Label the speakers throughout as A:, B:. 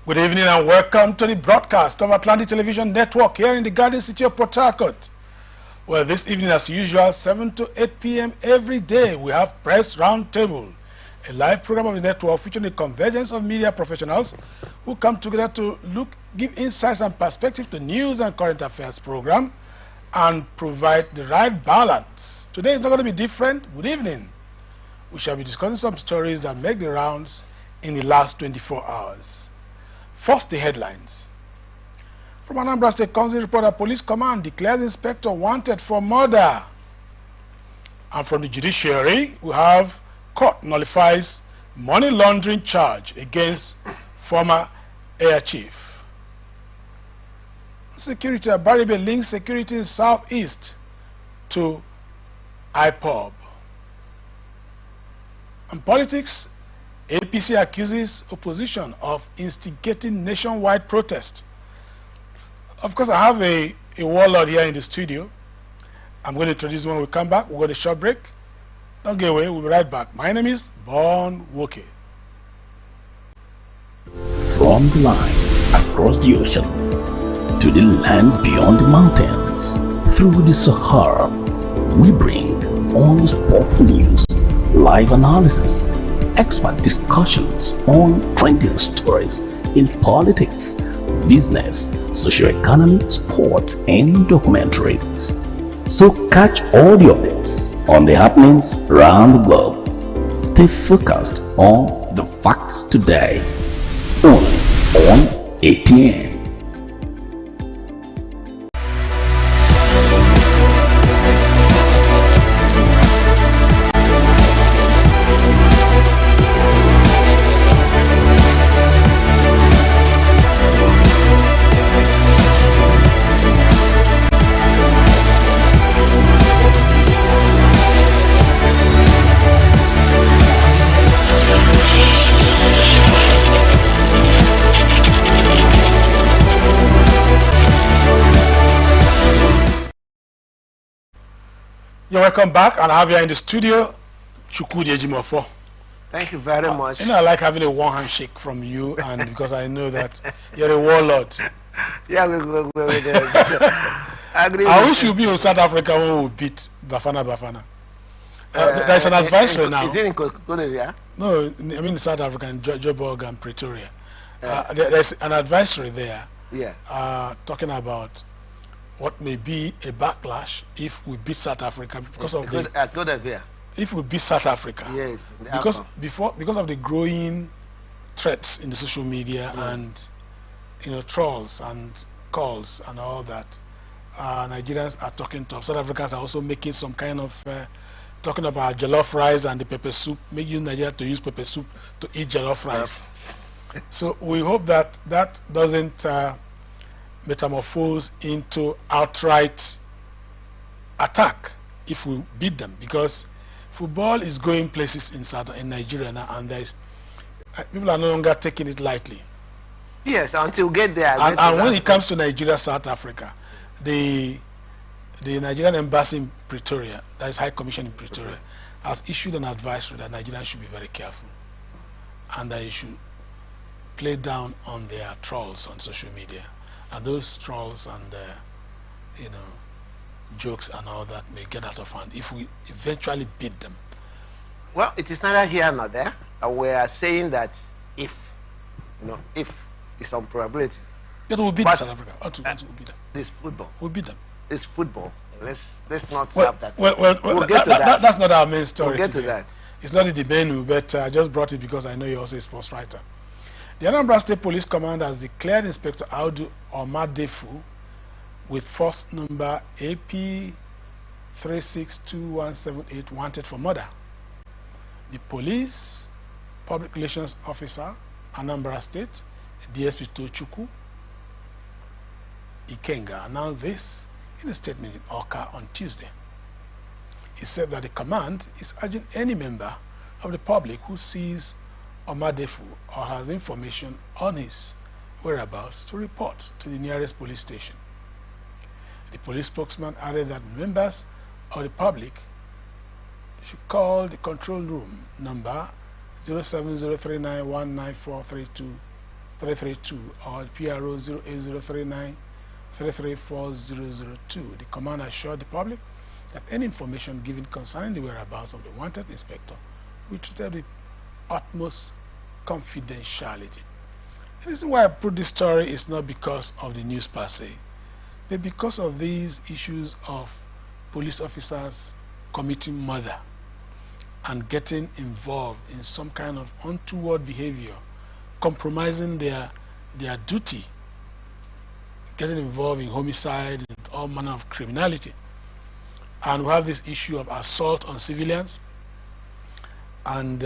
A: Good evening and welcome to the broadcast of Atlantic Television Network here in the Garden City of Port Harcourt. Well, this evening as usual, 7 to 8 p.m. every day, we have Press Roundtable, a live program of the network featuring the convergence of media professionals who come together to give insights and perspective to news and current affairs program and provide the right balance. Today is not going to be different. Good evening. We shall be discussing some stories that make the rounds in the last 24 hours. First, the headlines. From Anambra State Council report that Police Command declares inspector wanted for murder. And from the judiciary, we have court nullifies money laundering charge against former Air Chief. Security at Baribe links security in Southeast to IPOB. And politics, APC accuses opposition of instigating nationwide protest. Of course, I have a warlord here in the studio. I'm going to introduce him when we come back. We'll go to a short break. Don't get away. We'll be right back. My name is Bon Woke.
B: From the line across the ocean to the land beyond the mountains, through the Sahara, we bring on sport news, live analysis, expert discussions on trending stories in politics, business, socio-economy, sports, and documentaries. So catch all the updates on the happenings around the globe. Stay focused on the fact today, only on ATN.
A: You're welcome back, and I have here in the studio Chukudi Ejimofo.
C: Thank you very much.
A: You know, I like having a warm handshake from you, and because I know that you're a warlord.
C: Yeah, we
A: I wish you'd be in South Africa when we beat Bafana. There's an advisory now.
C: Is it in Korea?
A: No, I mean in South Africa, in Joburg and Pretoria. There's an advisory there.
C: Yeah.
A: Talking about what may be a backlash if we beat South Africa because of if we beat South Africa.
C: Yes.
A: Because of the growing threats in the social media and trolls and calls and all that. Nigerians are talking tough. South Africans are also making some kind of talking about jollof rice and the pepper soup, making Nigeria to use pepper soup to eat jollof rice. So we hope that that doesn't metamorphose into outright attack if we beat them, because football is going places in Nigeria now, and people are no longer taking it lightly.
C: Yes, until we get there.
A: And when it comes to Nigeria, South Africa, the Nigerian embassy in Pretoria, that is High Commission in Pretoria, has issued an advisory that Nigerians should be very careful, and that they should play down on their trolls on social media. And those trolls and jokes and all that may get out of hand if we eventually beat them.
C: Well, it is neither here nor there. We are saying that if it's on probability.
A: But we'll beat South Africa. We'll beat them.
C: It's football.
A: We'll beat them.
C: It's football. Let's not have that.
A: We'll get to that. That's not our main story.
C: We'll get
A: today.
C: to that.
A: It's not the menu, but I just brought it because I know you're also a sports writer. The Anambra State Police Command has declared Inspector Audu Omadefu with force number AP 362178 wanted for murder. The police public relations officer, Anambra State, DSP Tochukwu Ikenga, announced this in a statement in Oka on Tuesday. He said that the command is urging any member of the public who sees Omadefu or has information on his whereabouts to report to the nearest police station. The police spokesman added that members of the public should call the control room number 07039194322 332 or PRO 08039 334 The command assured the public that any information given concerning the whereabouts of the wanted inspector will be treated with utmost confidentiality. The reason why I put this story is not because of the news per se, but because of these issues of police officers committing murder and getting involved in some kind of untoward behavior, compromising their duty, getting involved in homicide and all manner of criminality. And we have this issue of assault on civilians and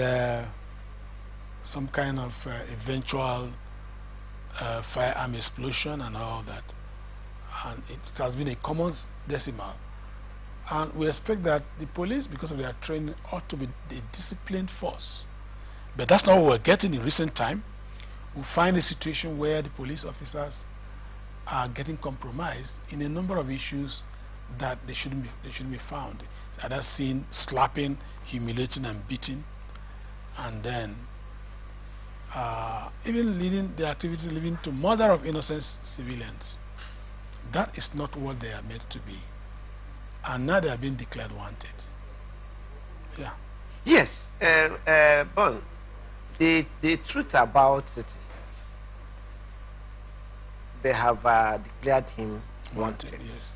A: some kind of eventual firearm explosion and all that. And it has been a common decimal. And we expect that the police, because of their training, ought to be a disciplined force. But that's not what we're getting in recent time. We find a situation where the police officers are getting compromised in a number of issues that they shouldn't be found. It's either seen slapping, humiliating, and beating, and then even leading the activity leading to murder of innocent civilians. That is not what they are meant to be, and now they are being declared wanted. Yeah.
C: Yes, Bon. The truth about it is they have declared him wanted.
A: Yes.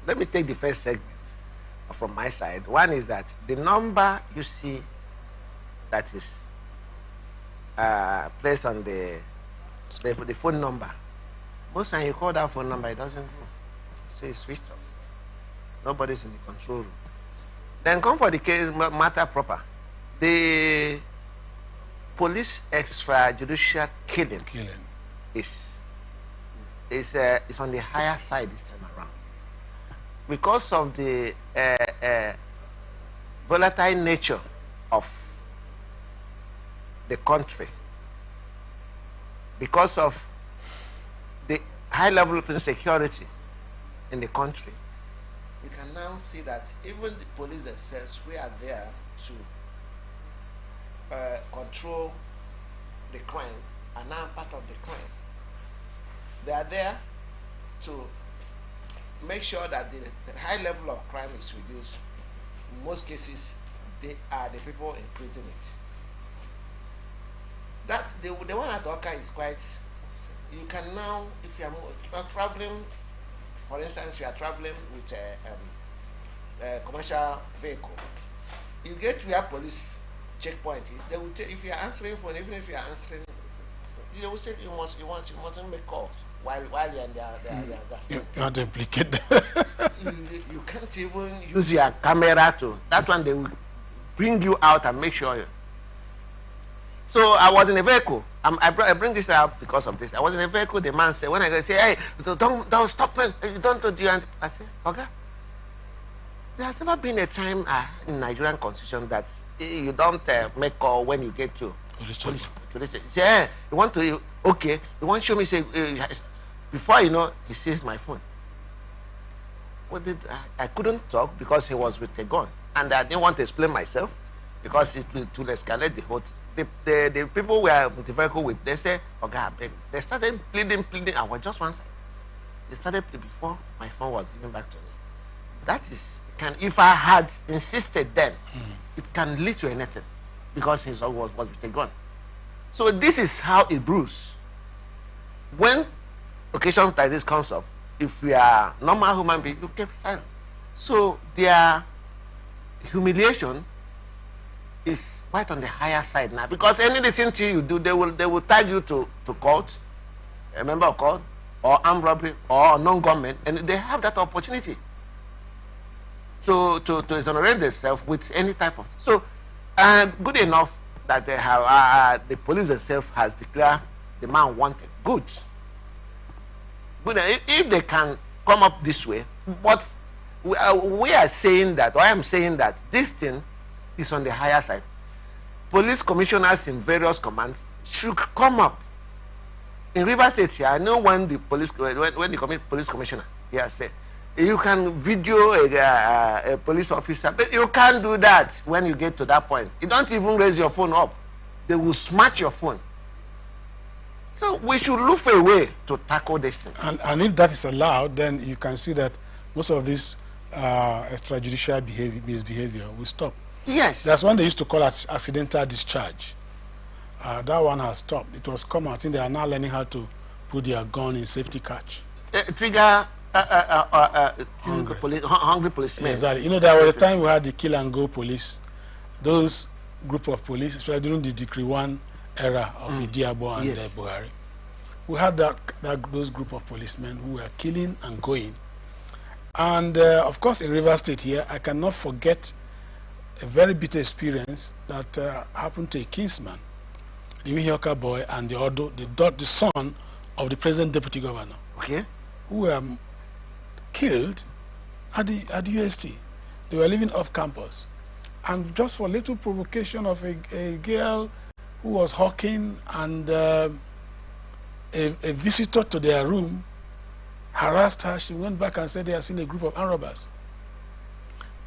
C: Let me take the first segment from my side. One is that the number you see that is placed on the phone number, most times you call that phone number, it doesn't go. So it's switched off. Nobody's in the control room. Then come for the case matter proper. The police extrajudicial killing is on the higher side this time around, because of the volatile nature of the country, because of the high level of insecurity in the country. We can now see that even the police themselves, we are there to control the crime, are now part of the crime. They are there to make sure that the high level of crime is reduced. In most cases, they are the people increasing it. That the one at Oka is quite. You can now, if you are traveling, for instance, you are traveling with a commercial vehicle, you get to where police checkpoint is. They will tell, if you are answering phone, even if you are answering, they will say you mustn't make calls while you're in their
A: you want to implicate them.
C: you can't even use your camera to. That one they will bring you out and make sure. So I was in a vehicle. I bring this up because of this. I was in a vehicle. The man said, when I say, "Hey, don't stop me! You don't do the," I said, "Okay." There has never been a time in Nigerian constitution that you don't make call when you get to police. Say, "Hey, you want to? Okay, you want to show me?" Say, before you know, he seized my phone. I couldn't talk because he was with a gun, and I didn't want to explain myself because it will escalate the whole. The people were with the vehicle with, they said, "Okay, I beg." They started pleading. I was just one side. They started before my phone was given back to me. That is, if I had insisted then, it can lead to anything because he was with a gun. So this is how it brews. When occasions like this comes up, if we are normal human beings, you keep silent. So their humiliation is quite on the higher side now, because anything to you do, they will tag you to court, a member of court, or armed robbery, or non-government, and they have that opportunity to exonerate themselves with any type of. So good enough that they have the police themselves has declared the man wanted. Good. If they can come up this way, but we are saying that, or I am saying that this thing is on the higher side. Police commissioners in various commands should come up. In Rivers State here, I know when the police commissioner here said, you can video a police officer, but you can't do that when you get to that point. You don't even raise your phone up. They will smash your phone. So we should look for a way to tackle this thing.
A: And if that is allowed, then you can see that most of this extrajudicial misbehavior will stop.
C: Yes.
A: That's one they used to call accidental discharge. That one has stopped. It was common. I think they are now learning how to put their gun in safety catch.
C: Trigger hungry policemen.
A: Exactly. You know, there was a time we had the kill and go police. Those group of police, especially during the Decree 1 era of Idiabo and Buhari. We had those group of policemen who were killing and going. And of course, in River State here, I cannot forget a very bitter experience that happened to a kinsman, the Wihioka boy and the son of the present deputy governor, who were killed at the UST. They were living off campus. And just for little provocation of a girl who was hawking, and a visitor to their room harassed her. She went back and said they had seen a group of armed robbers.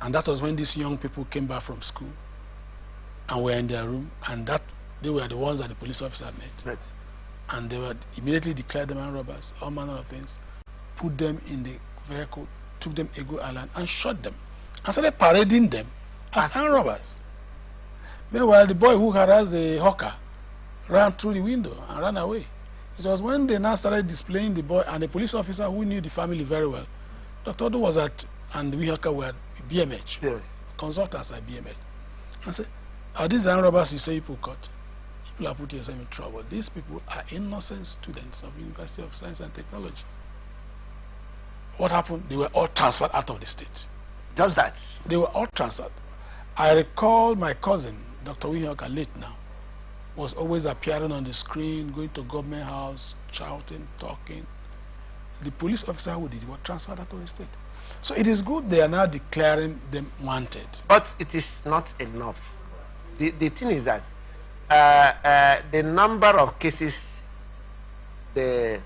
A: And that was when these young people came back from school and were in their room, and that they were the ones that the police officer met. Right. And they were immediately declared them armed robbers, all manner of things, put them in the vehicle, took them Ego Island and shot them, and started parading them as armed robbers. Meanwhile, the boy who harassed the hawker ran through the window and ran away. It was when they now started displaying the boy, and the police officer who knew the family very well, Dr. Odo was at, and the hawker were BMH, consultants at BMH. I said, are these armed robbers you say people caught? People are putting yourself in trouble. These people are innocent students of University of Science and Technology. What happened? They were all transferred out of the state.
C: Just that?
A: They were all transferred. I recall my cousin, Dr. Wihioka, late now, was always appearing on the screen, going to government house, shouting, talking. The police officer who did it was transferred out of the state. So it is good they are now declaring them wanted.
C: But it is not enough. The thing is that the number of cases they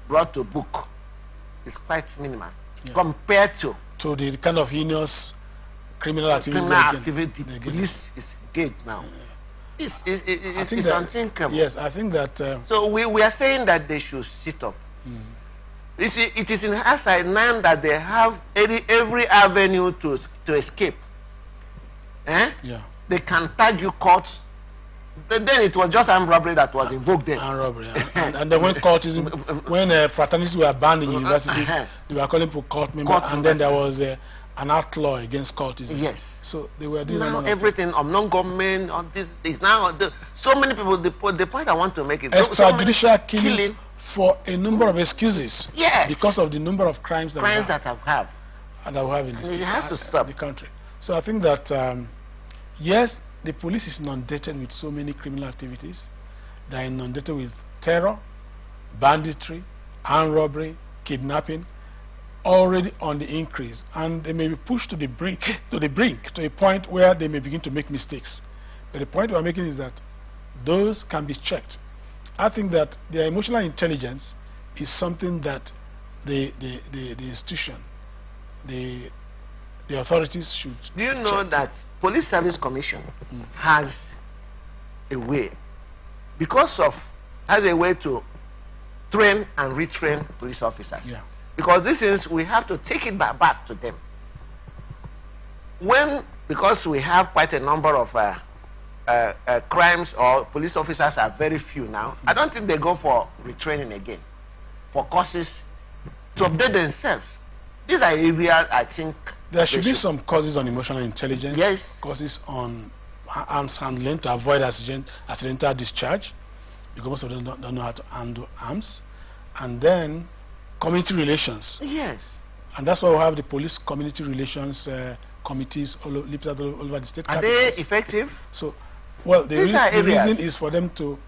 C: brought to book is quite minimal compared to
A: the kind of heinous criminal activity.
C: The police is engaged now. It's unthinkable.
A: Yes, I think that.
C: So we are saying that they should sit up. It is in our side now that they have every avenue to escape.
A: Yeah.
C: They can tag you court. Then it was just armed robbery that was invoked then.
A: Armed robbery. And then when cultism, when fraternities were banned in universities, they were calling for cult members, and then there was an outlaw against cultism.
C: Yes.
A: So they were doing
C: now everything of non-government on this is now so many people. The point I want to make is
A: extrajudicial killing for a number of excuses.
C: Yes.
A: Because of the number of crimes that we have in this
C: it has to stop
A: the country. So I think that yes, the police is inundated with so many criminal activities. They are inundated with terror, banditry, armed robbery, kidnapping, already on the increase, and they may be pushed to the brink, to a point where they may begin to make mistakes. But the point we're making is that those can be checked. I think that their emotional intelligence is something that the institution, the authorities should.
C: Do you know that Police Service Commission has a way, has a way to train and retrain police officers.
A: Yeah.
C: Because this is, we have to take it back to them. Because we have quite a number of crimes, or police officers are very few now, I don't think they go for retraining again, for courses to update themselves. These are areas I think
A: there should be some courses on emotional intelligence,
C: yes,
A: courses on arms handling to avoid accidental discharge, because most of them don't know how to handle arms, and then community relations.
C: Yes.
A: And that's why we have the police community relations committees all over the state.
C: Are they effective?
A: So, well, the reason is for them to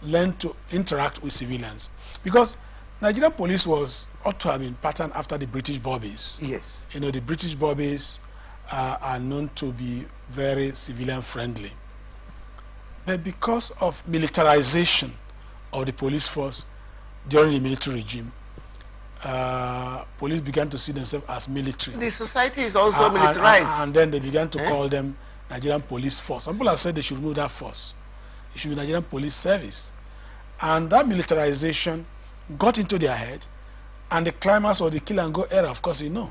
A: learn to interact with civilians, because Nigerian police ought to have been patterned after the British Bobbies.
C: Yes.
A: You know, the British Bobbies are known to be very civilian friendly. But because of militarization of the police force during the military regime, police began to see themselves as military.
C: The society is also militarized.
A: And then they began to call them Nigerian Police Force. Some people have said they should remove that force. it should be Nigerian Police Service. And that militarization got into their head, and the climax of the kill and go era, of course, you know.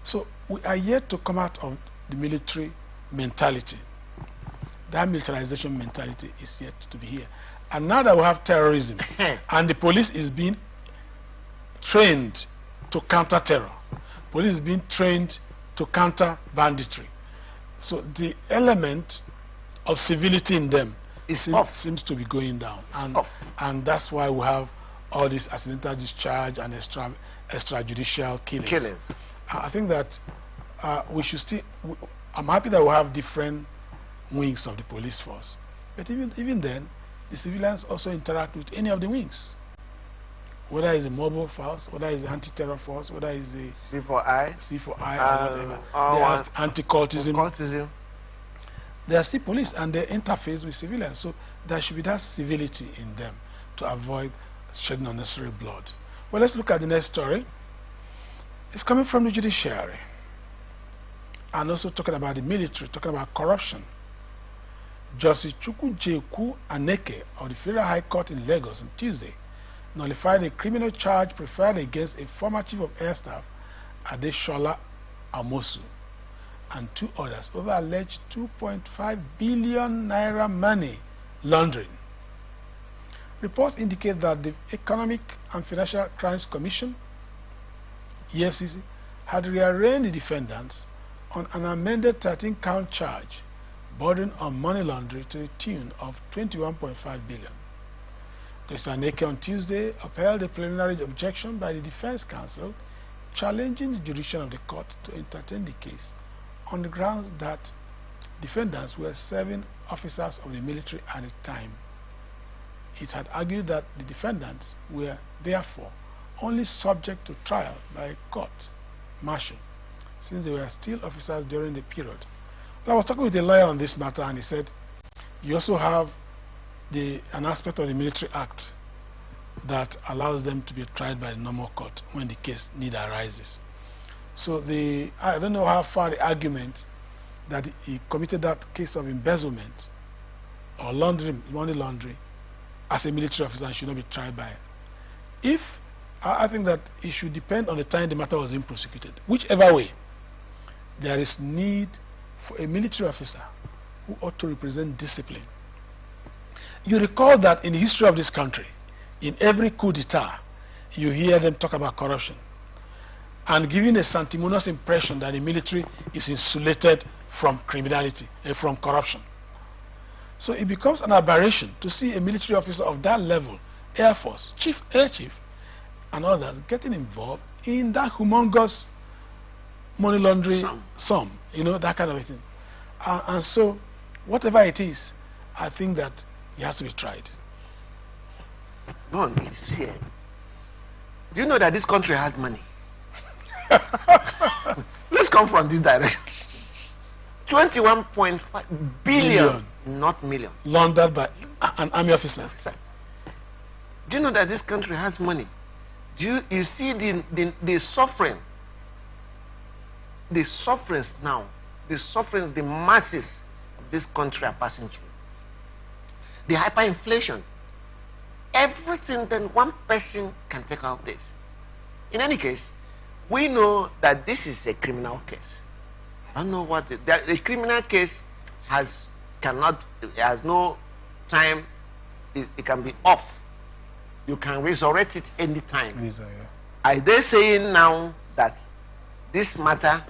A: So we are yet to come out of the military mentality. That militarization mentality is yet to be here. And now that we have terrorism, and the police is being trained to counter terror, police is being trained to counter banditry. So the element of civility in them seems to be going down, and that's why we have all this accidental discharge and extrajudicial killings. I think that we should still. I'm happy that we have different wings of the police force, but even then, the civilians also interact with any of the wings, whether it's a mobile force, whether it's an anti-terror force, whether it's a
C: C4I,
A: or whatever. There's anti-cultism. They are still police, and they interface with civilians. So there should be that civility in them to avoid shedding unnecessary blood. Well, let's look at the next story. It's coming from the judiciary, and also talking about the military, talking about corruption. Justice Chukwujeku Aneke of the Federal High Court in Lagos on Tuesday nullified a criminal charge preferred against a former chief of air staff, Adeshola Amosu, and two others over alleged 2.5 billion naira money laundering. Reports indicate that the Economic and Financial Crimes Commission, EFCC, had rearranged the defendants on an amended 13-count charge bordering on money laundering to the tune of 21.5 billion. Justice Aneke on Tuesday upheld a preliminary objection by the defense counsel challenging the jurisdiction of the court to entertain the case on the grounds that defendants were serving officers of the military at the time. It had argued that the defendants were therefore only subject to trial by a court martial since they were still officers during the period. I was talking with a lawyer on this matter, and he said you also have an aspect of the Military Act that allows them to be tried by the normal court when the case need arises. So I don't know how far the argument that he committed that case of embezzlement or money laundering as a military officer and should not be tried by it. I think that it should depend on the time the matter was being prosecuted. Whichever way, there is need for a military officer who ought to represent discipline. You recall that in the history of this country, in every coup d'etat, you hear them talk about corruption and giving a sanctimonious impression that the military is insulated from criminality and from corruption. So it becomes an aberration to see a military officer of that level, Air Force, Air Chief, and others getting involved in that humongous money laundering sum, that kind of a thing. And so, whatever it is, I think that it has to be tried.
C: No, see, do you know that this country has money? Let's come from this direction. 21.5 billion, not million.
A: Laundered by an army officer.
C: Do you know that this country has money? Do you see the suffering? The sufferings now, the masses of this country are passing through. The hyperinflation. Everything that one person can take out of this. In any case, we know that this is a criminal case. I don't know what the criminal case has no time. It can be off. You can resurrect it anytime. Are they saying now that this matter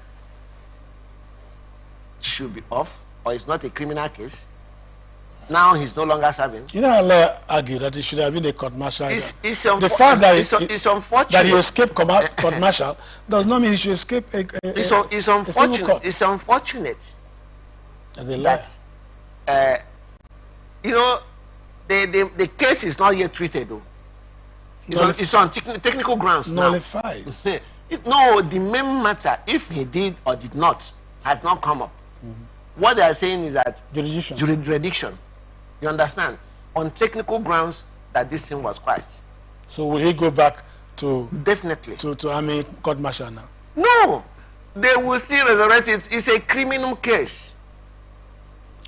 C: should be off, or it's not a criminal case? Now he's no longer serving.
A: I argue that it should have been a court martial. The fact that
C: it's unfortunate
A: that he escaped court martial does not mean he should escape
C: it's unfortunate. It's unfortunate that the case is not yet treated though. It's on technical grounds.
A: Nullifies.
C: No, the main matter, if he did or did not, has not come up. What they are saying is that jurisdiction. You understand? On technical grounds that this thing was quite.
A: So will he go back to
C: definitely
A: to army court martial now?
C: No, they will still resurrect it. It's a criminal case.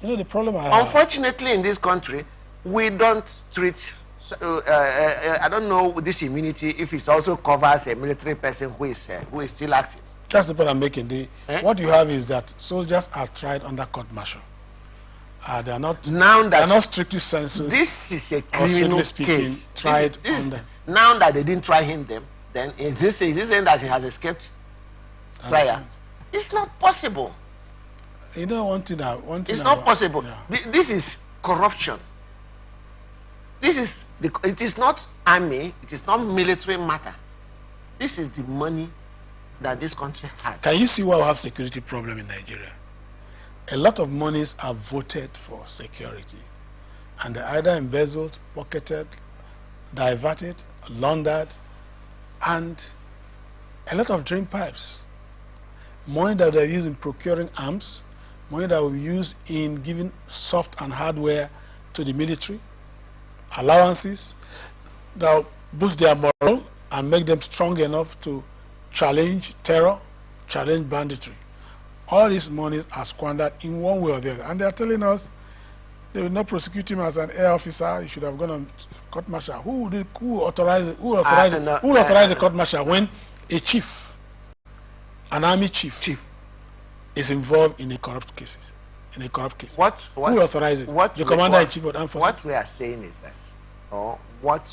A: The problem I have.
C: Unfortunately, in this country, we don't treat. I don't know this immunity if it also covers a military person who is still active.
A: That's the point I'm making. What you have is that soldiers are tried under court-martial. They are not strictly censored.
C: This is a criminal case.
A: Tried under.
C: Now that they didn't try him, then is this saying that he has escaped trial? It's not possible.
A: You know,
C: it's not possible. Yeah. This is corruption. It is not army. It is not military matter. This is the money that this country has.
A: Can you see why we have security problem in Nigeria? A lot of monies are voted for security, and they're either embezzled, pocketed, diverted, laundered, and a lot of drain pipes. Money that they're used in procuring arms, money that will be used in giving soft and hardware to the military, allowances that will boost their morale and make them strong enough to challenge terror, challenge banditry. All these monies are squandered in one way or the other, and they are telling us they will not prosecute him as an air officer. He should have gone on court-martial. Who authorized a court-martial when a chief, an army chief, is involved in a corrupt case? Who authorizes it? The commander-in-chief of the armed forces.
C: What we are saying is that, or what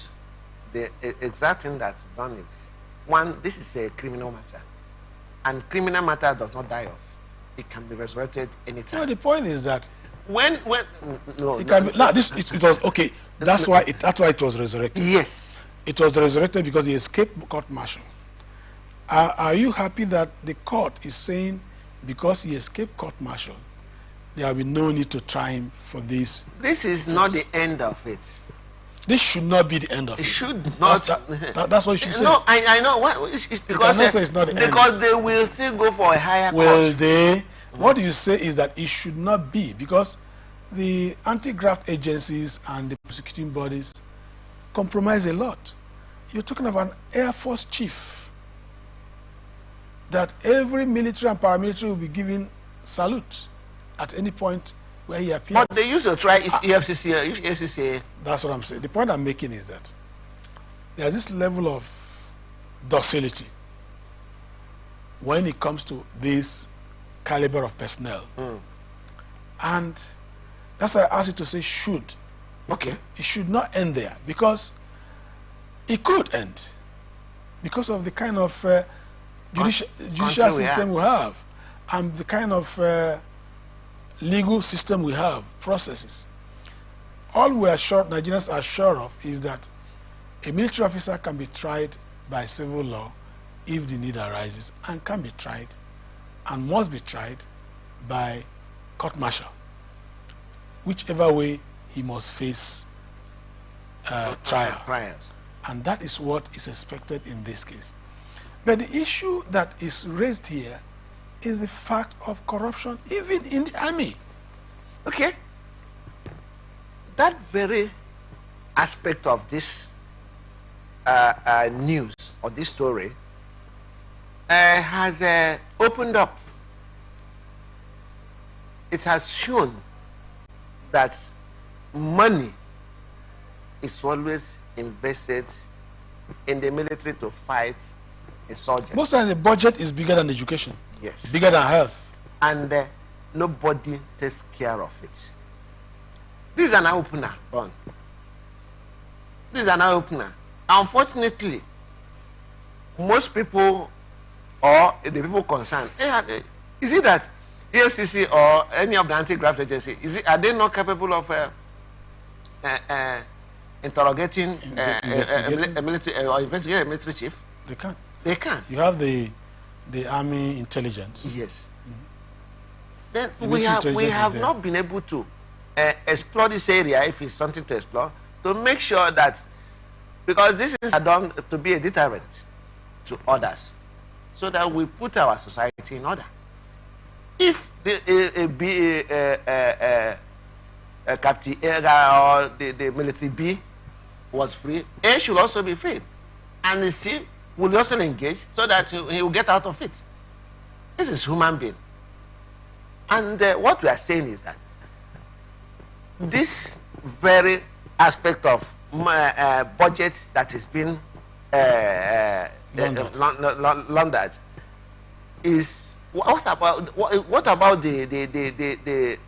C: the exact thing that's done is, one, this is a criminal matter, and criminal matter does not die off. It can be resurrected anytime.
A: No, the point is that
C: it
A: was okay. That's why it was resurrected.
C: Yes,
A: it was resurrected because he escaped court-martial. Are you happy that the court is saying because he escaped court-martial, there will be no need to try him for this?
C: This is not the end of it.
A: This should not be the end of it.
C: It should not.
A: That's what you should say.
C: No, I know. Because
A: it's not the end.
C: Because they will still go for a higher court.
A: Will they? What you say is that it should not be, because the anti-graft agencies and the prosecuting bodies compromise a lot. You're talking of an Air Force chief that every military and paramilitary will be given salute at any point where he appears.
C: But they used to try EFCC.
A: That's what I'm saying. The point I'm making is that there's this level of docility when it comes to this caliber of personnel. And that's why I asked you to say should.
C: Okay.
A: It should not end there, because it could end because of the kind of judicial system we have and the kind of legal system we have, processes. All we are sure, Nigerians are sure of, is that a military officer can be tried by civil law if the need arises, and can be tried and must be tried by court-martial. Whichever way, he must face trial. And that is what is expected in this case. But the issue that is raised here is the fact of corruption even in the army.
C: Okay. That very aspect of this news or this story has opened up. It has shown that money is always invested in the military to fight a soldier.
A: Most times the budget is bigger than education.
C: Yes.
A: Bigger than health.
C: And nobody takes care of it. This is an eye-opener, Ron. This is an eye-opener. Unfortunately, most people, or the people concerned, is it that EFCC or any of the anti-graft agency, are they not capable of interrogating a military or investigating a military chief?
A: They can.
C: They can.
A: You have the army intelligence.
C: Yes. Then we have not been able to explore this area, if it's something to explore, to make sure that, because this is done to be a deterrent to others, so that we put our society in order. If Captain A or the military B was free, A should also be free, and the C will also engage so that he will get out of it. This is human being. And what we are saying is that this very aspect of budget that is being laundered is what about the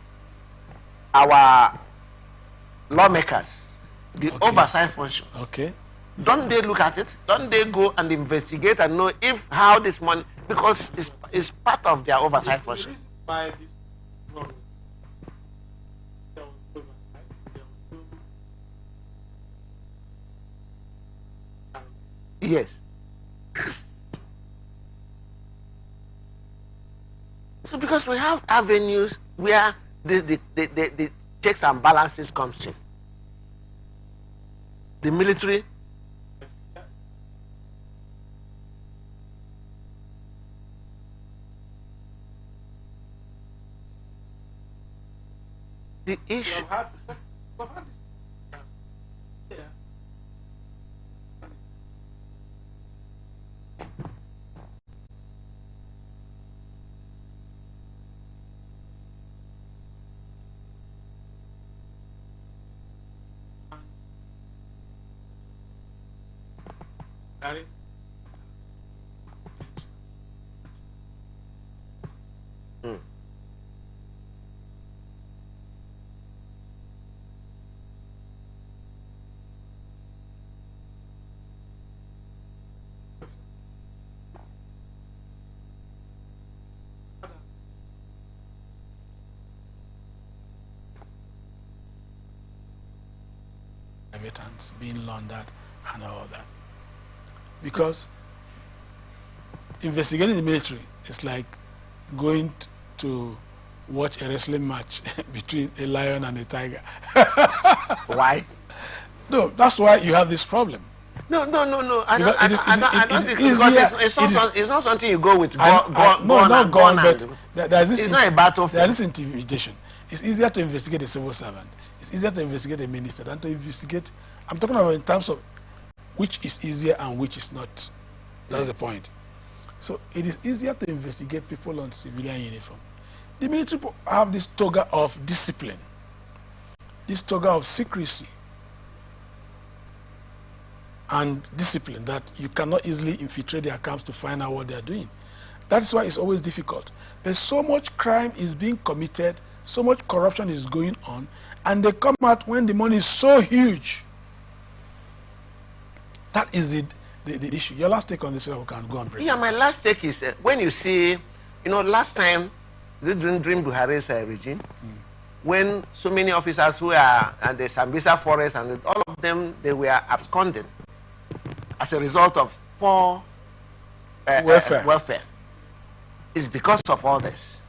C: our lawmakers, the oversight function?
A: Okay.
C: Don't they look at it? Don't they go and investigate and know if how this money, because it's part of their oversight function. Yes. So because we have avenues where the checks and balances comes in. The military. The issue.
A: Being laundered and all that, because investigating the military is like going to watch a wrestling match between a lion and a tiger.
C: Why?
A: No, that's why you have this problem.
C: No. I don't think it's not something you go with. It's not a battlefield.
A: There's this intimidation. It's easier to investigate a civil servant. It's easier to investigate a minister than to investigate. I'm talking about in terms of which is easier and which is not. That's the point. So it is easier to investigate people on civilian uniform. The military have this toga of discipline, this toga of secrecy and discipline that you cannot easily infiltrate their camps to find out what they are doing. That's why it's always difficult. There's so much crime is being committed, so much corruption is going on, and they come out when the money is so huge. That is the issue. Your last take on this, we can go on break.
C: Yeah, my last take is when you see, last time during Buhari's regime, when so many officers who are at the Sambisa forest and all of them, they were absconded as a result of poor welfare. It's because of all this,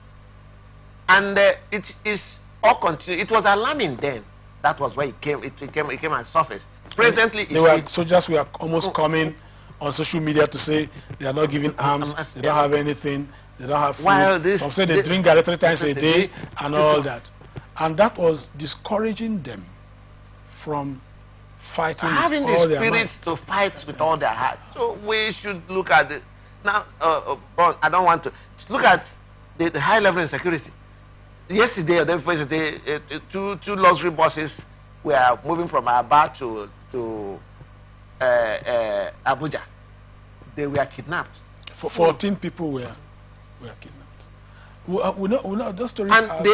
C: and it is all continue. It was alarming then. That was where it came and surfaced. Presently,
A: soldiers were almost coming on social media to say they are not giving arms, they don't have anything, they don't have food. Some say they drink garri 3 times a day and all that. And that was discouraging them from fighting
C: having
A: with all
C: the
A: their
C: spirit to fight with all their heart. So we should look at it. Now, I don't want to look at the high level insecurity. Yesterday or the first day, two luxury buses were moving from Aba to Abuja. They were kidnapped. 14
A: people were kidnapped. We know those stories.
C: And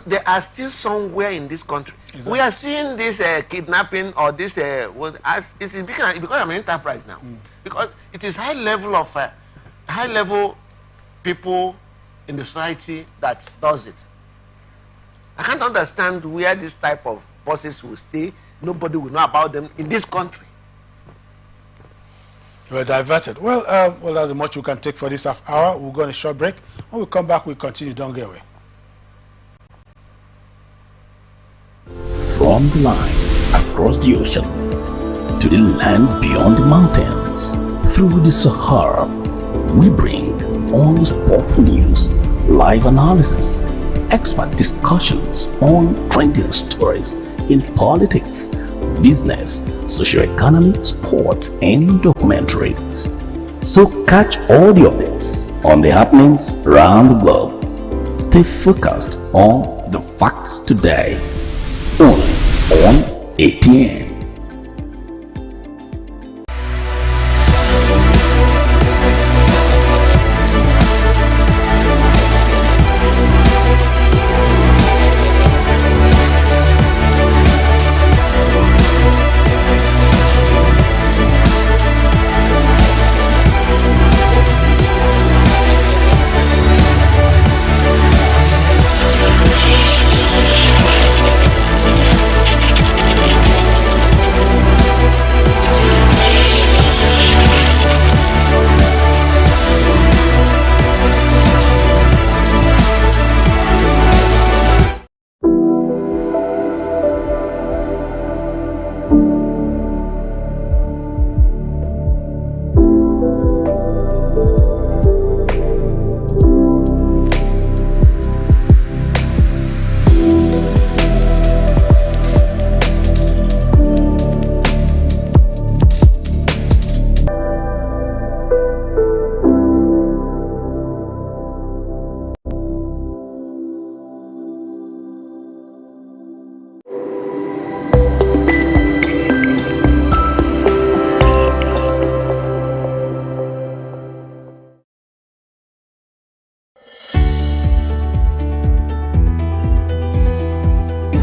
C: they are still somewhere in this country. Exactly. We are seeing this kidnapping or this it's becoming an enterprise now, because it is high level people in the society that does it. I can't understand where this type of buses will stay. Nobody will know about them in this country.
A: We're diverted. Well, that's much we can take for this half hour. We'll go on a short break. When we come back, we'll continue. Don't get away.
B: From the line across the ocean to the land beyond the mountains, through the Sahara, we bring on sport news, live analysis, expert discussions on trending stories in politics, business, socio-economy, sports, and documentaries. So catch all the updates on the happenings around the globe. Stay focused on the fact today, only on ATN.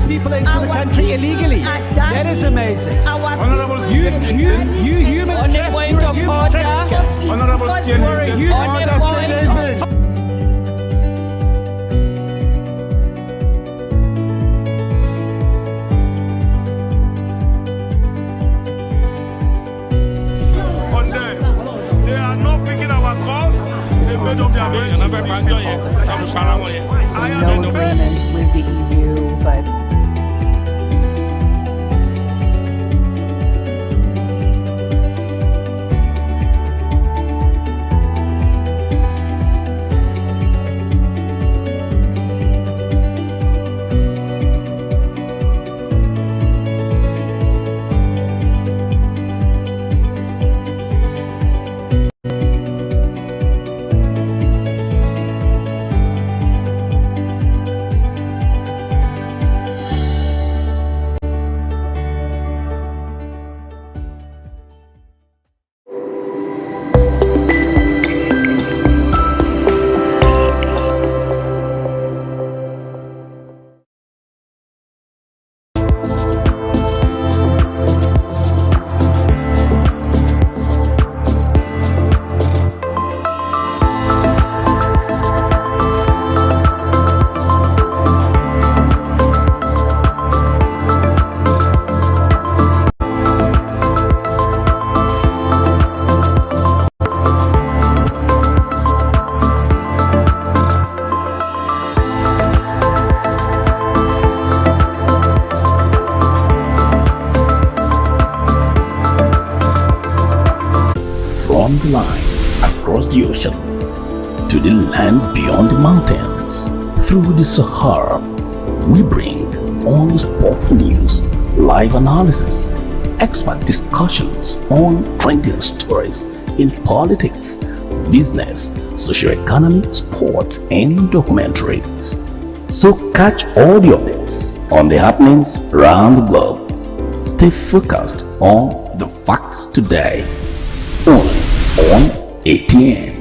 D: People into the country illegally. That is amazing.
E: Honorable
D: You human trafficker.
E: Honorable
D: You understand.
E: They are not picking our calls. They made up their minds.
F: So no agreement with the EU, but
B: From the line across the ocean to the land beyond the mountains, through the Sahara, we bring all sport news, live analysis, expert discussions on trending stories in politics, business, socio-economy, sports, and documentaries. So catch all the updates on the happenings around the globe. Stay focused on the fact today, only on ATN.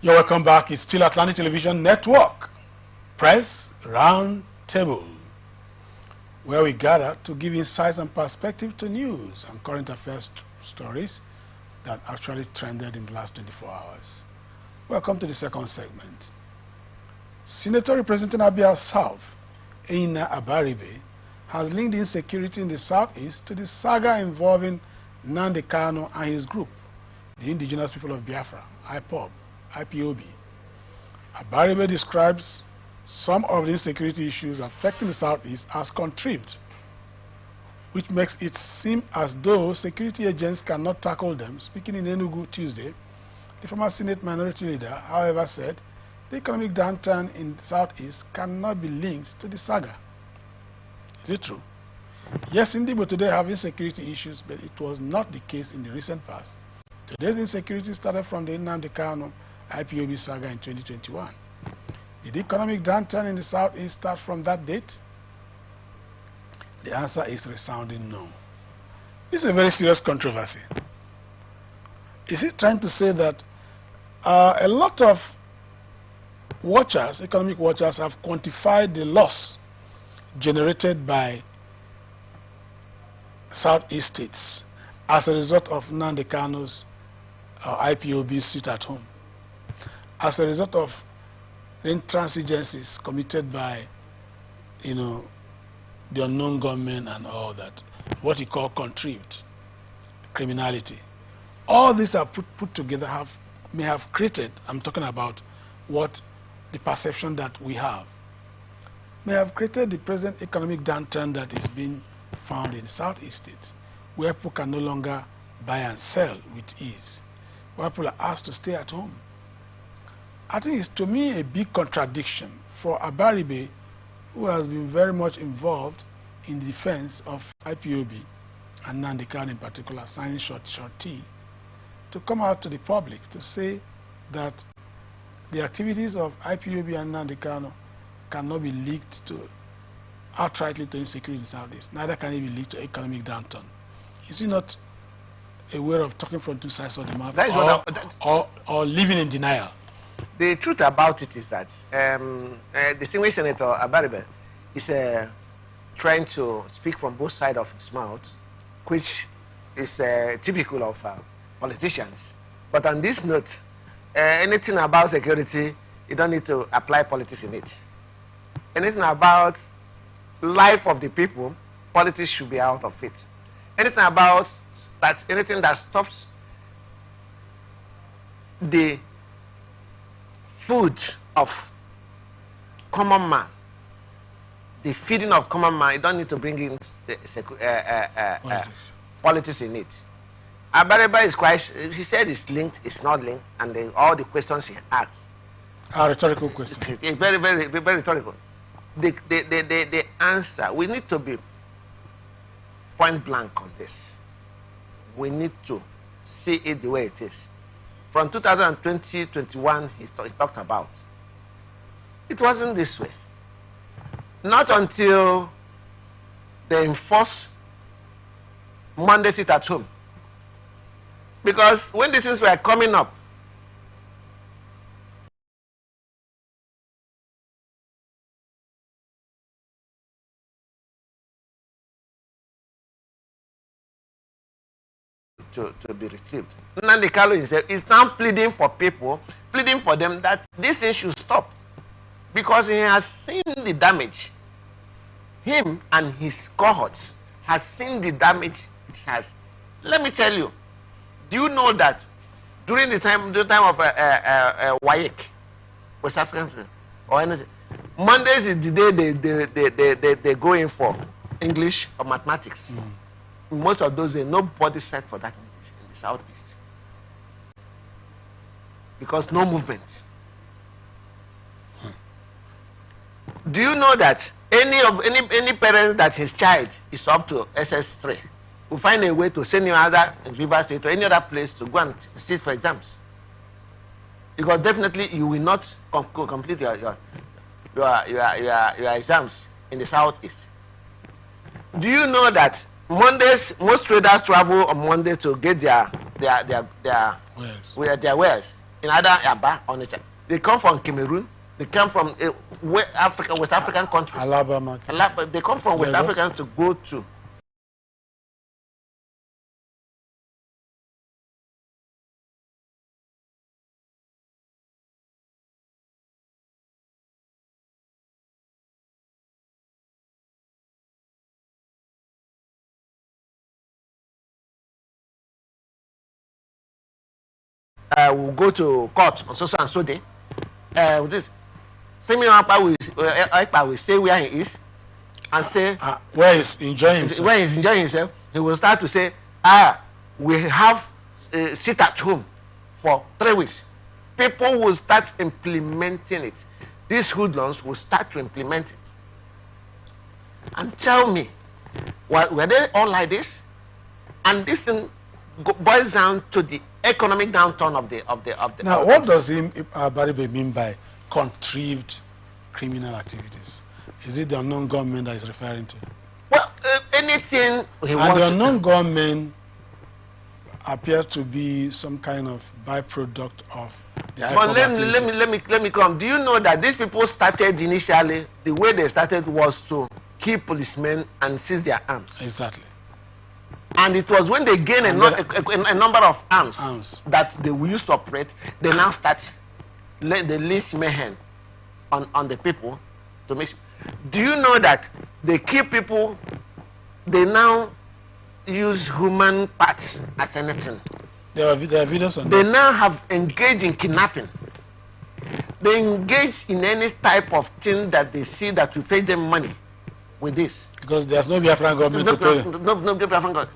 A: You're welcome back. It's still Atlantic Television Network, Press Round Table, where we gather to give insights and perspective to news and current affairs stories that actually trended in the last 24 hours. Welcome to the second segment. Senator representing Abia South, Eina Abaribe, has linked insecurity in the southeast to the saga involving Nnamdi Kanu and his group, the Indigenous People of Biafra, IPOB. Abaribe describes some of the insecurity issues affecting the southeast as contrived, which makes it seem as though security agents cannot tackle them. Speaking in Enugu Tuesday, the former Senate Minority Leader, however, said the economic downturn in the southeast cannot be linked to the saga. Is it true? Yes, indeed, but today have insecurity issues, but it was not the case in the recent past. Today's insecurity started from the Nnamdi Kanu IPOB saga in 2021. Did the economic downturn in the southeast start from that date? The answer is resounding no. This is a very serious controversy. Is it trying to say that a lot of watchers, economic watchers, have quantified the loss generated by southeast states as a result of Nnamdi Kanu's IPOB sit at home, as a result of the intransigencies committed by, the unknown gunmen and all that, what he called contrived criminality. All these are put together may have created, I'm talking about what the perception that we have, may have created the present economic downturn that is being found in southeast states, where people can no longer buy and sell with ease, where people are asked to stay at home. I think it's, to me, a big contradiction for Abaribe, who has been very much involved in the defense of IPOB and Nnamdi Kanu in particular, signing short T, to come out to the public to say that the activities of IPOB and Nnamdi Kanu cannot be linked to outrightly to insecurity in Southeast. Neither can it be linked to economic downturn. Is it not a way of talking from two sides of the mouth, or living in denial?
C: The truth about it is that distinguished Senator Abaribe is trying to speak from both sides of his mouth, which is typical of politicians. But on this note, anything about security, you don't need to apply politics in it. Anything about life of the people, politics should be out of it. Anything about that, anything that stops the food of common man, the feeding of common man, you don't need to bring in politics in it. Abaribe is quite, he said it's linked, it's not linked, and then all the questions he asked
A: are rhetorical questions.
C: Very, very, very rhetorical. The answer, we need to be point blank on this. We need to see it the way it is. From 2020-21, he talked about. It wasn't this way. Not until they enforced Monday sit at home. Because when these things were coming up, to be retrieved. Nnamdi Kanu himself is now pleading for people, pleading for them that this thing should stop. Because he has seen the damage. Him and his cohorts has seen the damage it has. Let me tell you, do you know that during the time of WAEC, West African or anything, Mondays is the day they go in for English or mathematics. Most of those days, nobody set for that in the southeast because no movement. Do you know that any parent that his child is up to SS3 will find a way to send you either in River State or any other place to go and sit for exams? Because definitely you will not complete your exams in the southeast. Do you know that Mondays, most traders travel on Monday to get their wares in either Aba or Niger. They come from Cameroon. They come from West African countries.
A: Alabama.
C: They come from West
A: Lagos.
C: Africa to go to. Will go to court on so and so day. This Simeon Akpa will stay where he is and say
A: where he's enjoying himself.
C: When he's enjoying himself, he will start to say, we have sit at home for 3 weeks. People will start implementing it. These hoodlums will start to implement it. And tell me, were they all like this? And this thing boils down to the economic downturn of the.
A: Now, what does Baribe mean by contrived criminal activities? Is it the unknown gunmen that he's referring to?
C: Well, anything he wants.
A: And the unknown gunmen appears to be some kind of byproduct of the
C: But let me come. Do you know that these people started initially, the way they started was to kill policemen and seize their arms.
A: Exactly.
C: And it was when they gain a number of arms that they will use to operate, they now start the lynch mayhem on the people to make. Do you know that they kill people? They now use human parts as anything.
A: There are videos on
C: They
A: that.
C: now have engaged in kidnapping. They engage in any type of thing that they see that will pay them money with this.
A: Because there's no Biafran government to pay them.
C: No Biafran government.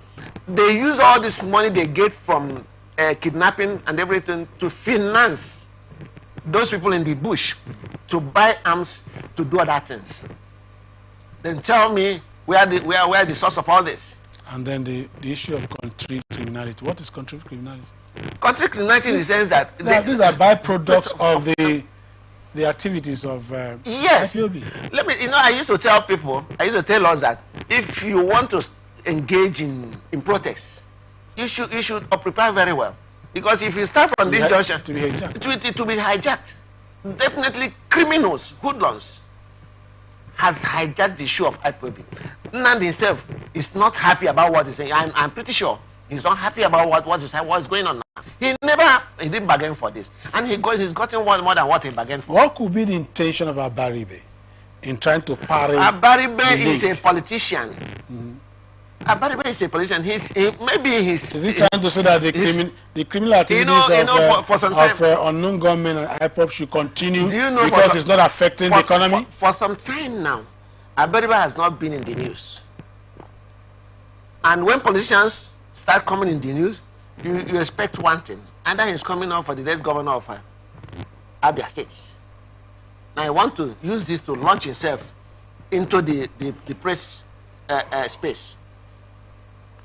C: They use all this money they get from kidnapping and everything to finance those people in the bush to buy arms to do other things. Then tell me where the source of all this.
A: And then the issue of contrived criminality. What is contrived criminality?
C: Contrived criminality in the sense that
A: These are byproducts of the activities of
C: yes.
A: IPOB.
C: Let me. I used to tell people. I used to tell us that if you want to engage in protests, you should prepare very well, because if you start from this junction,
A: to be hijacked.
C: It will be hijacked. Definitely, criminals, hoodlums, has hijacked the issue of IPOB. Nand himself is not happy about what he's saying. I'm pretty sure he's not happy about what is going on now. He didn't bargain for this, and he's gotten more than what he bargained for.
A: What could be the intention of Abaribe in trying to parry?
C: Abaribe is a politician. Abaribe is a politician. Is
A: he trying to say that the criminal activities of unknown government and IPOB should continue because it's not affecting the economy?
C: For some time now, Abaribe has not been in the news. And when politicians start coming in the news, you expect one thing. And then he's coming out for the next governor of Abia State. Now I want to use this to launch himself into the press space,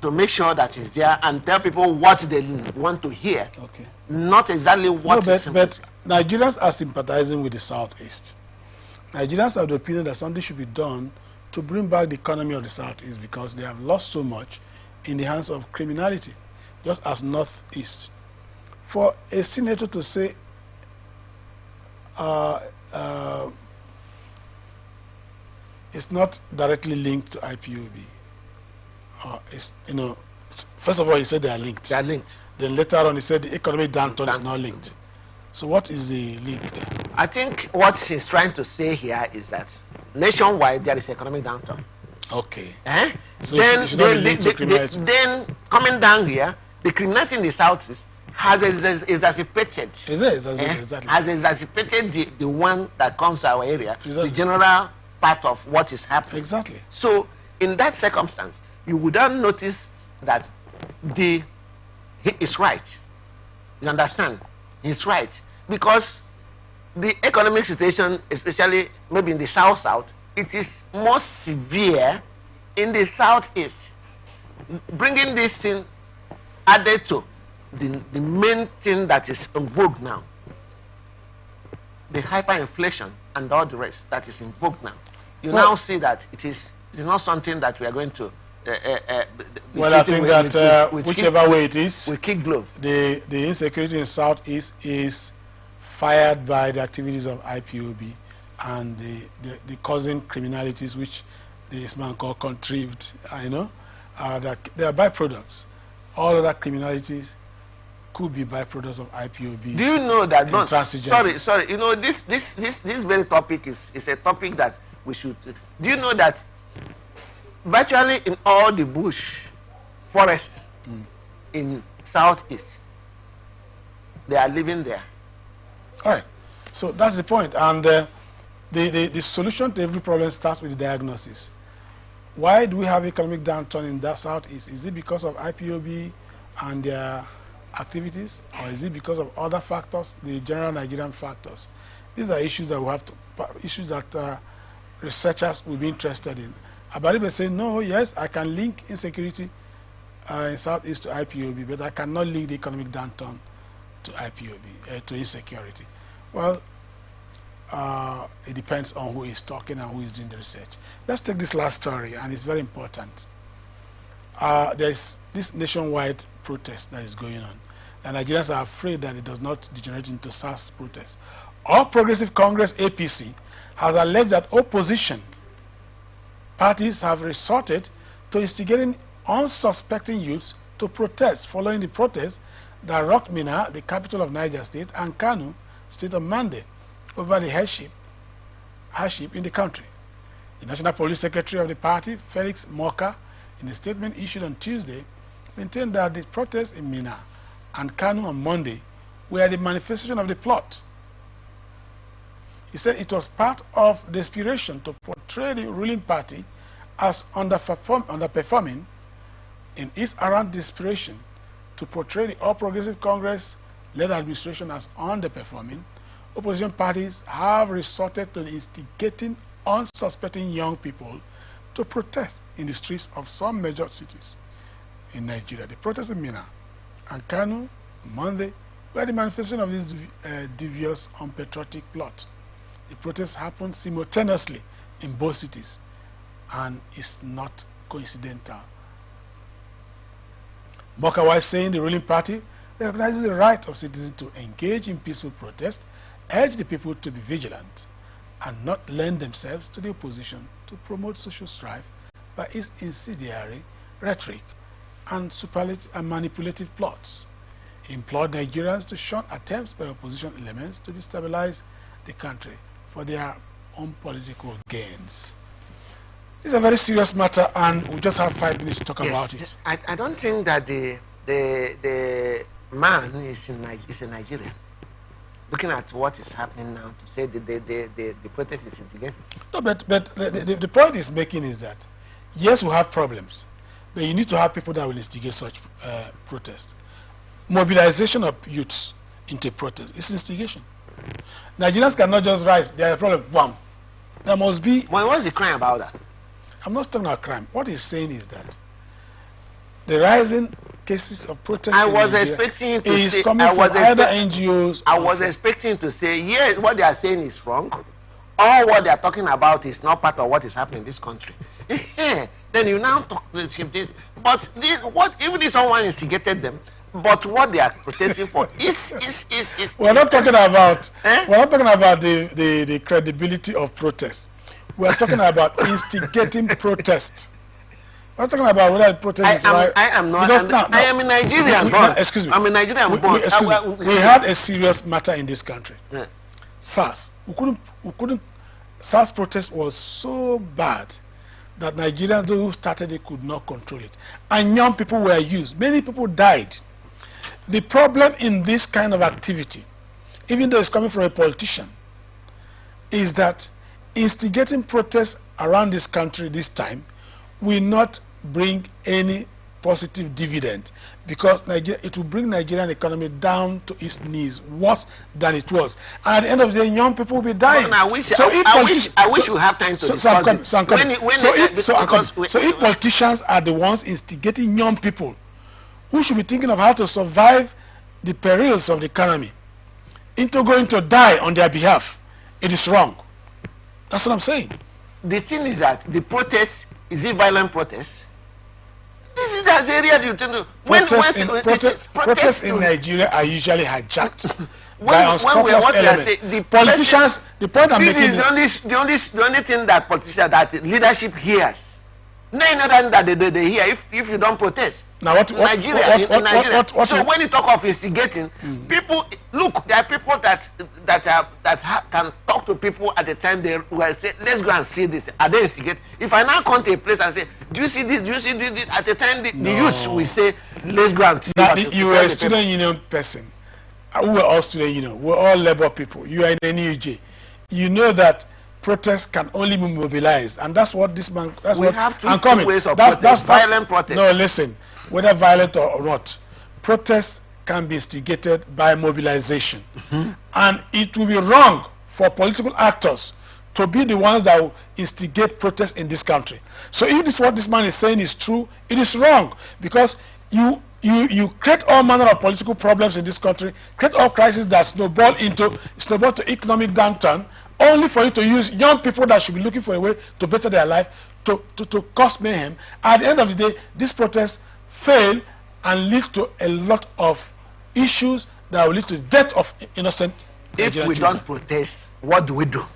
C: to make sure that he's there and tell people what they want to hear.
A: Okay.
C: Not exactly what
A: but Nigerians are sympathizing with the Southeast. Nigerians have the opinion that something should be done to bring back the economy of the Southeast, because they have lost so much in the hands of criminality, just as Northeast. For a senator to say it's not directly linked to IPOB, first of all he said they are linked.
C: They are linked.
A: Then later on he said the economic downturn is not linked. So what is the link there?
C: I think what he's trying to say here is that nationwide there is economic downturn.
A: Okay. So
C: then,
A: should not be linked to criminality.
C: Then coming down here, the criminality in the Southeast has exacerbated.
A: Exactly.
C: Has exacerbated the one that comes to our area,
A: Exactly.
C: the general part of what is happening.
A: Exactly.
C: So in that circumstance, you would not notice that he is right. You understand? He's right, because the economic situation, especially maybe in the south, it is more severe in the southeast. Bringing this thing added to the main thing that is in vogue now, the hyperinflation and all the rest that is in vogue now. You now see that it is not something that we are going to.
A: I think that whichever way it is,
C: we kick glove.
A: The insecurity in Southeast is fired by the activities of IPOB and the causing criminalities which this man called contrived, that they are byproducts. All other criminalities could be byproducts of IPOB.
C: Do you know that?
A: Sorry.
C: You know, this very topic is a topic that we should. Do you know that virtually in all the bush forests in Southeast, they are living there?
A: All right. So that's the point. And the solution to every problem starts with the diagnosis. Why do we have economic downturn in the Southeast? Is it because of IPOB and their activities, or is it because of other factors, the general Nigerian factors? These are issues that we have to, issues that researchers will be interested in. Abaribe say, no, yes, I can link insecurity in Southeast to IPOB, but I cannot link the economic downturn to IPOB, to insecurity. Well, it depends on who is talking and who is doing the research. Let's take this last story, and it's very important. There's this nationwide protest that is going on. The Nigerians are afraid that it does not degenerate into SARS protest. All Progressive Congress, APC, has alleged that opposition parties have resorted to instigating unsuspecting youths to protest following the protest that rocked Minna, the capital of Niger State, and Kano, state on Monday, over the hardship in the country. The National Police Secretary of the party, Felix Moka, in a statement issued on Tuesday, maintained that the protests in Minna and Kano on Monday were the manifestation of the plot. He said it was part of the aspiration to portray the ruling party as underperforming in its around desperation to portray the All Progressive Congress-led administration as underperforming. Opposition parties have resorted to instigating unsuspecting young people to protest in the streets of some major cities in Nigeria. The protests in Minna and Kano Monday were the manifestation of this devious, unpatriotic plot. The protests happened simultaneously in both cities and is not coincidental. Moka, while saying the ruling party recognizes the right of citizens to engage in peaceful protest, urged the people to be vigilant and not lend themselves to the opposition to promote social strife by its incendiary rhetoric and superlative and manipulative plots. He implored Nigerians to shun attempts by opposition elements to destabilize the country for their own political gains. This is a very serious matter, and we just have 5 minutes to talk about it.
C: I don't think that the man is a Nigerian. Looking at what is happening now, to say the protest is instigated.
A: No, but the point he's making is that, yes, we have problems, but you need to have people that will instigate such protest. Mobilization of youths into protest is instigation. Nigerians cannot just rise. There is a problem. Bam. There must be.
C: Well, what's the crime about that?
A: I'm not talking about crime. What he's saying is that the rising cases of protest
C: I was expecting to
A: is
C: say,
A: coming from either NGOs.
C: I was expecting to say, yes, what they are saying is wrong. All what they are talking about is not part of what is happening in this country. Then you now talk this. But what even if someone instigated them, but what they are protesting for is
A: we're not talking about we're not talking about the credibility of protest. We're talking about instigating protest. We're talking about whether the protest is right.
C: I am not. I am a Nigerian.
A: Excuse me.
C: I'm a Nigerian.
A: We had a serious matter in this country.
C: Yeah.
A: SARS. We couldn't. SARS protest was so bad that Nigerians, those who started it, could not control it, and young people were used. Many people died. The problem in this kind of activity, even though it's coming from a politician, is that instigating protests around this country this time will not bring any positive dividend, because it will bring Nigerian economy down to its knees, worse than it was. And at the end of the day, young people will be dying.
C: Well, I wish we have time to discuss this.
A: So if politicians are the ones instigating young people who should be thinking of how to survive the perils of the economy into going to die on their behalf, it is wrong. That's what I'm saying.
C: The thing is that the protest, is it violent protest? This is the That's the area you think.
A: Protests in Nigeria are usually hijacked by
C: when
A: unscrupulous elements.
C: The
A: Politicians, the point I'm
C: this
A: making
C: is the only thing that politicians, that leadership hears. No other that they hear if you don't protest.
A: Now what?
C: Nigeria. So when you talk of instigating, people look. There are people that can talk to people at the time they will say, "Let's go and see this." Are they instigate? If I now come to a place and say, "Do you see this? Do you see this?" At the time, the youths will say, "Let's go and see."
A: Now, you were a student union person. We were all student union. We're all labor people. You are in the NUJ. You know that protests can only be mobilized, and that's what this man. That's
C: we
A: what
C: have two ways of
A: that's
C: protest. Violent protest.
A: No, listen. Whether violent or not, protests can be instigated by mobilization, and it will be wrong for political actors to be the ones that will instigate protests in this country. So if this what this man is saying is true, it is wrong, because you create all manner of political problems in this country, create all crises that snowball to economic downturn, only for you to use young people that should be looking for a way to better their life to cause mayhem. At the end of the day, these protests fail and lead to a lot of issues that will lead to the death of innocent
C: If
A: Nigerian
C: we
A: children.
C: don't protest, what do we do?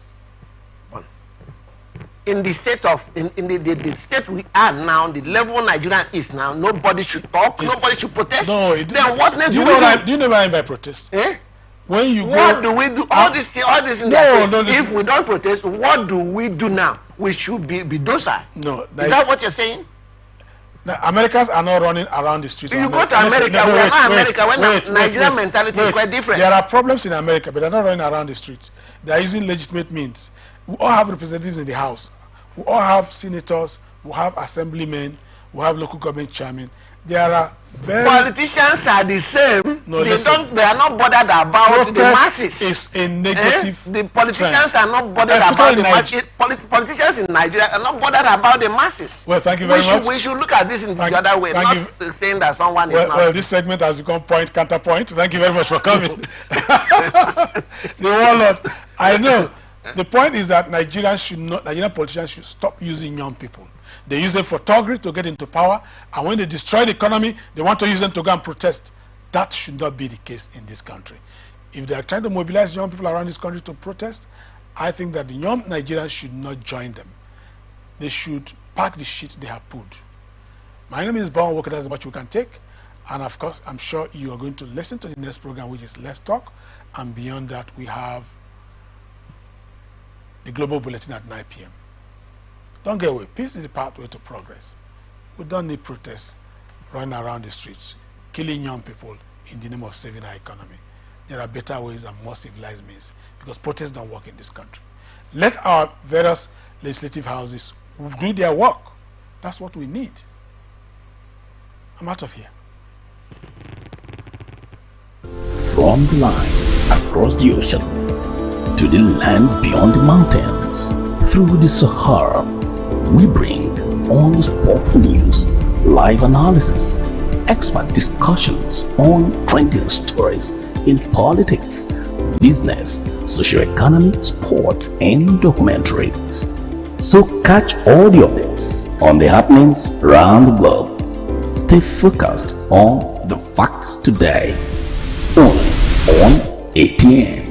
C: In the state of in the state we are now, the level Nigeria is now, nobody should talk, nobody should protest.
A: No,
C: then what next
A: do you
C: do we
A: know
C: do?
A: do you know what I mean by protest?
C: Eh?
A: When you
C: What
A: go,
C: do we do? All this in if we don't protest, what do we do now? We should be docile.
A: No,
C: is that what you're saying?
A: now, Americans are not running around the streets.
C: You go to America, we are not America. When Nigerian mentality is quite different.
A: There are problems in America, but they're not running around the streets. They're using legitimate means. We all have representatives in the House. We all have senators. We have assemblymen. We have local government chairmen. There are
C: politicians are the same.
A: No,
C: they are not bothered about the masses.
A: Is a negative.
C: The politicians
A: trend.
C: are not bothered about the masses. Politicians in Nigeria are not bothered about the masses.
A: Well, thank you very much.
C: We should look at this in the other way, not saying that someone is not.
A: Well, this segment has become counterpoint. Thank you very much for coming. The warlord. I know. The point is that Nigerian politicians should stop using young people. They use them for thuggery to get into power, and when they destroy the economy, they want to use them to go and protest. That should not be the case in this country. If they are trying to mobilize young people around this country to protest, I think that the young Nigerians should not join them. They should pack the shit they have pulled. My name is Bowen Walker. That's much we can take. And of course, I'm sure you are going to listen to the next program, which is Let's Talk. And beyond that, we have the Global Bulletin at 9 p.m. Don't get away. Peace is the pathway to progress. We don't need protests running around the streets, killing young people in the name of saving our economy. There are better ways and more civilized means, because protests don't work in this country. Let our various legislative houses do their work. That's what we need. I'm out of here.
B: From the line across the ocean to the land beyond the mountains, through the Sahara, we bring honest pop news, live analysis, expert discussions on trending stories in politics, business, socio-economy, sports, and documentaries. So catch all the updates on the happenings around the globe. Stay focused on the fact today, only on ATN.